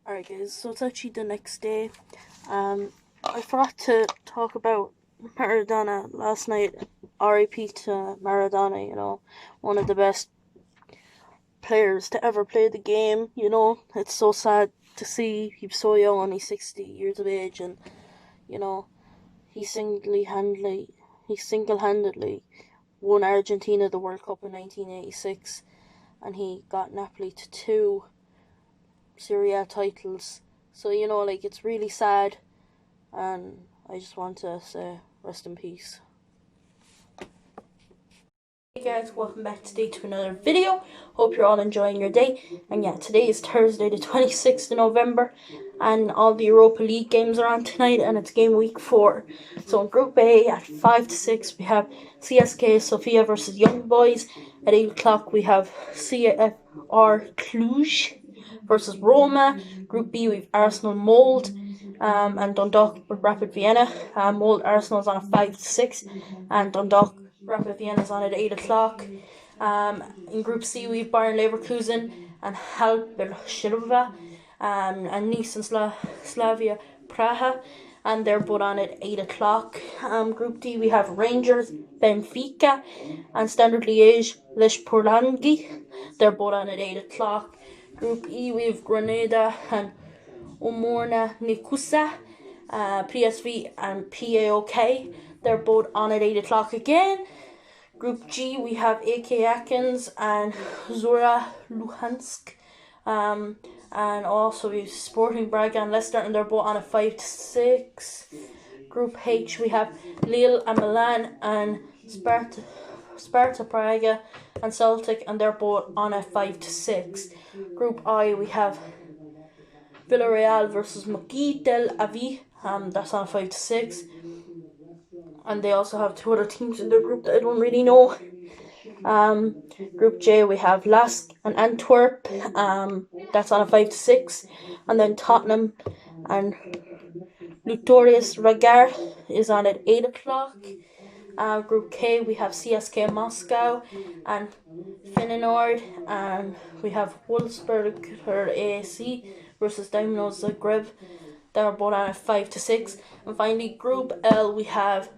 Alright guys, so it's actually the next day. I forgot to talk about Maradona last night. RIP to Maradona, one of the best players to ever play the game, It's so sad to see he's so young, only 60 years of age, and, he single-handedly won Argentina the World Cup in 1986, and he got Napoli to two Serie A titles. So, it's really sad, and I just want to say rest in peace. Hey guys, welcome back today to another video. Hope you're all enjoying your day. And yeah, today is Thursday the 26th of November, and all the Europa League games are on tonight, and it's game week 4. So in Group A at 5 to 6 we have CSK Sofia versus Young Boys. At 8 o'clock we have CFR Cluj versus Roma. Group B we have Arsenal Molde and Dundalk with Rapid Vienna. Molde Arsenal's on at 5 to 6, and Dundalk Rapid Vienna's on at 8 o'clock. In Group C, we have Bayern Leverkusen and Halbershilova, and Nice and Slavia Praha, and they're both on at 8 o'clock. Group D, we have Rangers, Benfica, and Standard Liège, Lech Polanyi. They're both on at 8 o'clock. Group E, we have Grenada and Omorna Nikusa, PSV and PAOK. They're both on at 8 o'clock again. Group G, we have AK Athens and Zora Luhansk. And also we have Sporting Braga and Leicester, and they're both on at 5 to 6. Group H, we have Lille and Milan and Sparta Praga and Celtic, and they're both on at 5 to 6. Group I, we have Villarreal versus Maccabi Tel Aviv. That's on 5 to 6. And they also have two other teams in their group that I don't really know. Group J, we have Lask and Antwerp. That's on a 5 to 6. And then Tottenham and Lutorius Ragar is on at 8 o'clock. Group K, we have CSK Moscow and Feyenoord, and we have Wolfsburg AAC versus Dynamo Zagreb. They're both on at 5 to 6. And finally, Group L, we have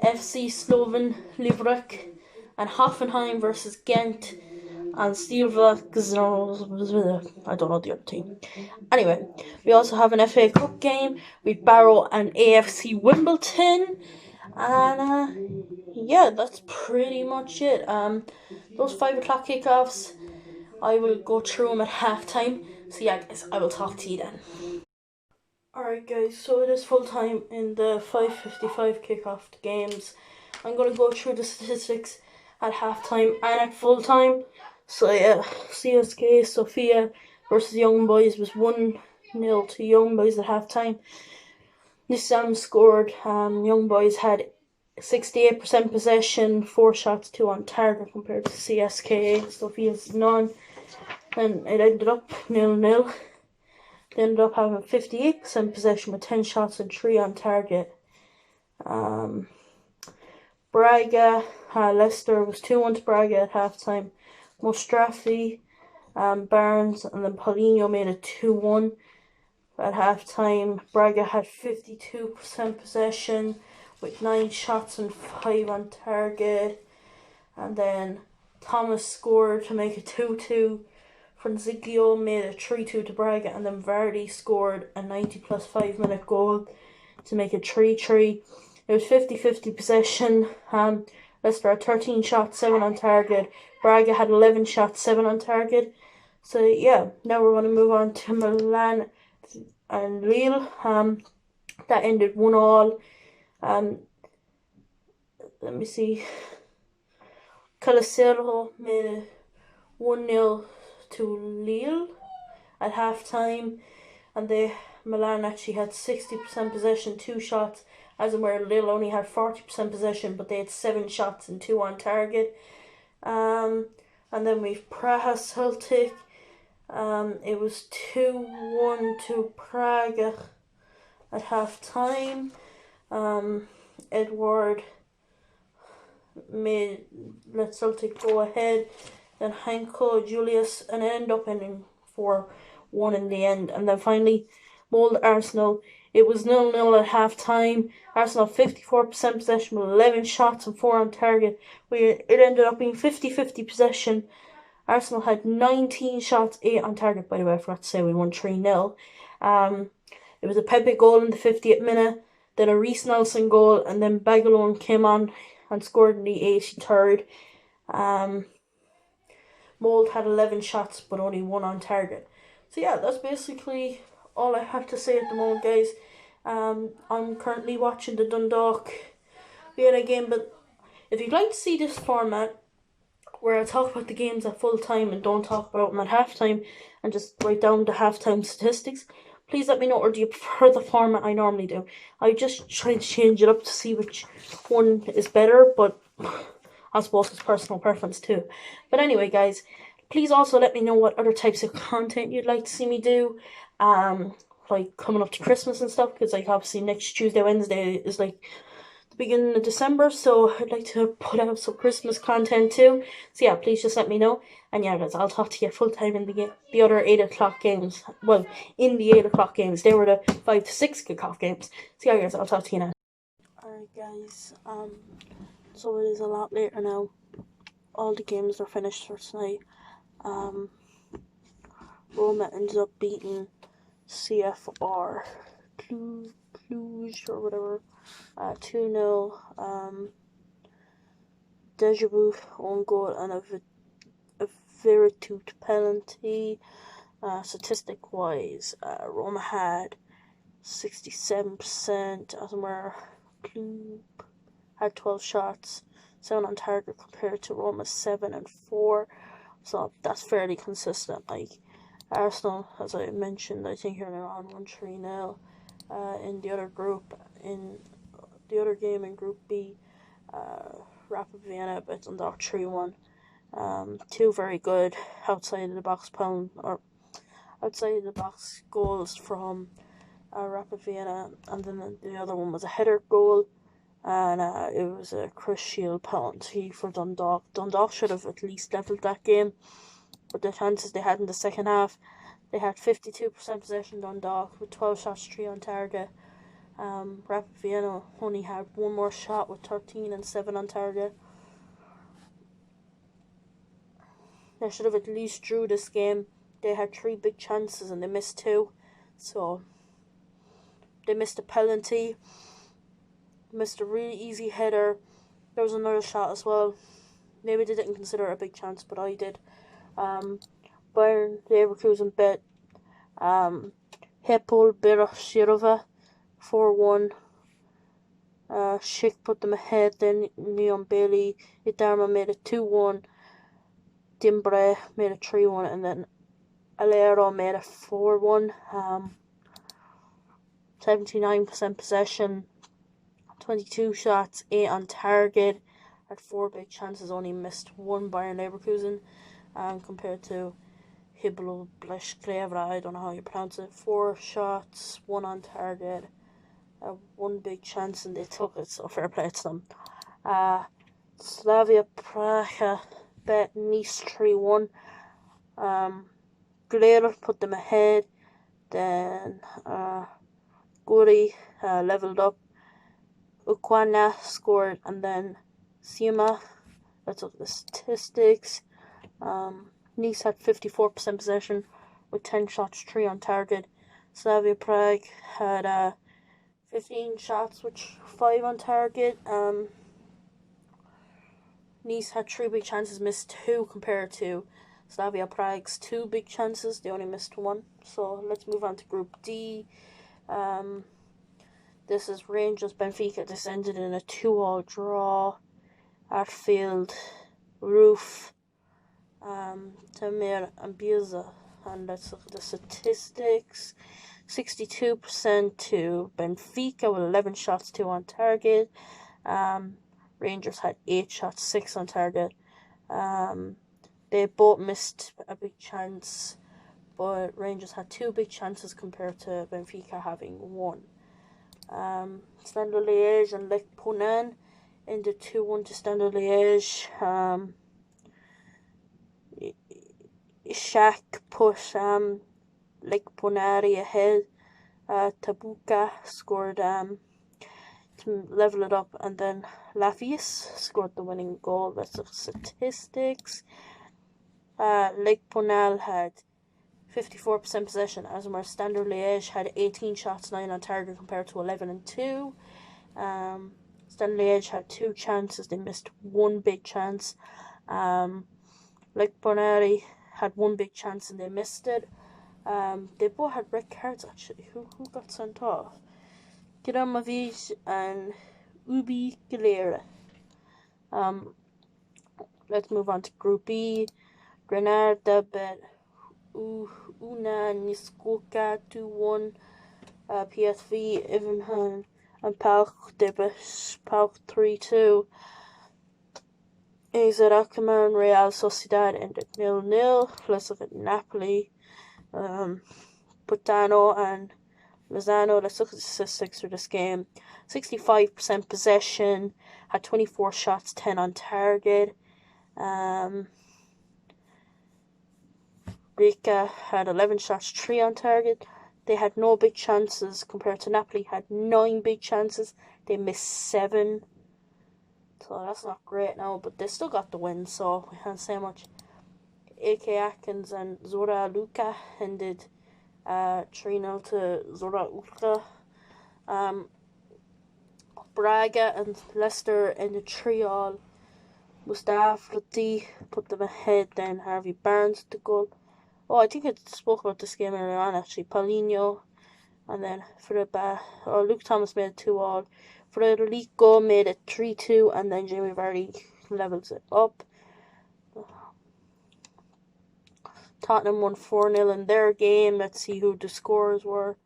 FC Slovan Liberec and Hoffenheim versus Ghent and Stilva. I don't know the other team. Anyway, we also have an FA Cup game with Barrow and AFC Wimbledon. And yeah, that's pretty much it. Those 5 o'clock kickoffs, I will go through them at halftime. So yeah, guys, I will talk to you then. Alright guys, so it is full time in the 5:55 kickoff games. I'm going to go through the statistics at halftime and at full time. So yeah, CSK Sofia versus Young Boys was 1-0 to Young Boys at halftime. Nissam scored. Young Boys had 68% possession, 4 shots, 2 on target, compared to CSK Sofia's none. And it ended up 0-0. They ended up having 58% possession with 10 shots and 3 on target. Braga, Leicester was 2-1 to Braga at halftime. Mostrafi, Barnes, and then Paulinho made it 2-1 at halftime. Braga had 52% possession with 9 shots and 5 on target. And then Thomas scored to make it 2-2. Franziglio made it 3-2 to Braga, and then Vardy scored a 90 plus 5 minute goal to make it 3-3. It was 50-50 possession. Leicester had 13 shots, 7 on target. Braga had 11 shots, 7 on target. So yeah, now we're going to move on to Milan and Lille. That ended 1-1. Let me see. Calacero made it 1-0 to Lille at halftime, and Milan actually had 60% possession, 2 shots, as in where Lille only had 40% possession, but they had 7 shots and 2 on target. And then we've Praha Celtic. It was 2-1 to Praga at halftime. Edward let Celtic go ahead. Then Hanko, Julius, and it ended up ending 4-1 won in the end. And then finally, Molde Arsenal. It was 0-0 at half time. Arsenal 54% possession with 11 shots and 4 on target. It ended up being 50-50 possession. Arsenal had 19 shots, 8 on target. By the way, I forgot to say we won 3-0. It was a Pepe goal in the 50th minute, then a Reece Nelson goal, and then Bagalone came on and scored in the 83rd. Mold had 11 shots, but only 1 on target. So yeah, that's basically all I have to say at the moment, guys. I'm currently watching the Dundalk Vienna game, but if you'd like to see this format, where I talk about the games at full time and don't talk about them at halftime and just write down the halftime statistics, please let me know, or do you prefer the format I normally do? I just try to change it up to see which one is better, but I suppose it's personal preference too. But anyway, guys, please also let me know what other types of content you'd like to see me do. Like coming up to Christmas and stuff, because like obviously next Tuesday, Wednesday is like the beginning of December, so I'd like to put out some Christmas content too. So yeah, please just let me know. And yeah, guys, I'll talk to you full time in the other 8 o'clock games. Well, in the 8 o'clock games, they were the 5 to 6 kickoff games. So yeah, guys, I'll talk to you now. Alright, guys. So it is a lot later now. All the games are finished for tonight. Roma ends up beating CFR Cluj or whatever 2-0. Deja vu own goal and a Veritut penalty. Statistic wise, Roma had 67%, Asmar Club had 12 shots, 7 on target compared to Roma's 7 and 4. So that's fairly consistent. Like Arsenal, as I mentioned, I think they're on 1-3-0. In the other group, in the other game in Group B, Rapid Vienna beat Dundalk 3-1. Two very good outside of the box goals from Rapid Vienna, and then the other one was a header goal, and it was a Chris Shield penalty for Dundalk. Dundalk should have at least levelled that game, but the chances they had in the second half, they had 52% possession Dundalk with 12 shots, 3 on target. Rapid Vienna only had one more shot with 13 and 7 on target. They should have at least drew this game. They had 3 big chances and they missed 2. So they missed a penalty, missed a really easy header. There was another shot as well. Maybe they didn't consider it a big chance, but I did. Bayern Leverkusen beat Hepol Beersheva 4-1. Schick put them ahead, then Neon Bailey, Idarma made it 2-1. Dimbre made it 3-1, and then Alero made it 4-1. 79% possession, 22 shots, 8 on target, had 4 big chances, only missed 1 Bayern Leverkusen, compared to Hiblo Bleshklevra, I don't know how you pronounce it, 4 shots, 1 on target, 1 big chance, and they took it, so fair play to them. Slavia Praha bet Nice 3-1. Glare put them ahead, then Guri levelled up, Ukwana scored, and then Sima, let's look at the statistics. Nice had 54% possession with 10 shots, 3 on target. Slavia Prague had 15 shots with 5 on target. Nice had 3 big chances, missed 2 compared to Slavia Prague's 2 big chances. They only missed 1. So let's move on to Group D. This is Rangers Benfica. This ended in a 2-2 draw. Arfield, Roof, Tamir and Bielsa. And let's look at the statistics. 62% to Benfica with 11 shots, 2 on target. Rangers had 8 shots, 6 on target. They both missed a big chance, but Rangers had 2 big chances compared to Benfica having 1. Standard Liège and Lech Poznan ended 2-1 to Standard Liège. Ishak put Lake Bonari ahead. Tabuka scored to level it up, and then Lafius scored the winning goal. That's the statistics. Lake Ponal had 54% possession, as where Standard Liège had 18 shots, 9 on target compared to 11 and 2. Standard Liège had 2 chances, they missed 1 big chance. Lake Bonari had 1 big chance and they missed it. They both had red cards actually. Who got sent off? Kiramavic and Ubi Galera. Let's move on to Group E. Grenada bet Una Niskoka 2-1. PSV, Ivanhoe, and Pauk 3-2. AZ Alkmaar, Real Sociedad ended 0-0. Let's look at Napoli. Potano and Lozano. Let's look at the statistics for this game. 65% possession, had 24 shots, 10 on target. Rica had 11 shots, 3 on target. They had no big chances compared to Napoli had 9 big chances. They missed 7. So that's not great now, but they still got the win, so we can't say much. AK Atkins and Zora Luka ended 3-0 to Zora Luka. Braga and Leicester ended 3-all. Mustafa put them ahead, then Harvey Barnes the goal. Oh, I think I spoke about this game earlier on actually. Paulinho, and then Luke Thomas made it 2-all. Federico made it 3-2, and then Jamie Vardy levels it up. Tottenham won 4-0 in their game. Let's see who the scorers were.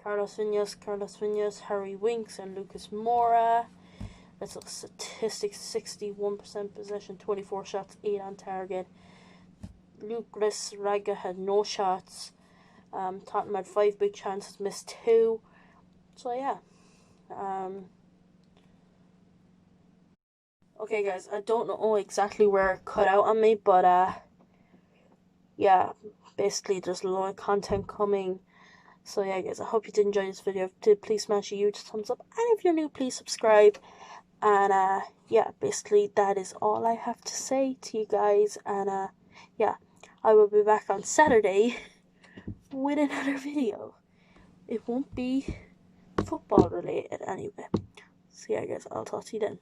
Carlos Vinhas, Harry Winks, and Lucas Moura. Let's look at statistics. 61% possession, 24 shots, 8 on target. Lucas Raga had no shots. Tottenham had 5 big chances, missed 2. So yeah. Okay guys, I don't know exactly where it cut out on me, but yeah, basically there's a lot of content coming. So yeah guys, I hope you did enjoy this video. If you did, please smash a huge thumbs up, and if you're new, please subscribe. And yeah, basically that is all I have to say to you guys. And yeah, I will be back on Saturday with another video. It won't be football related anyway. So yeah guys, I'll talk to you then.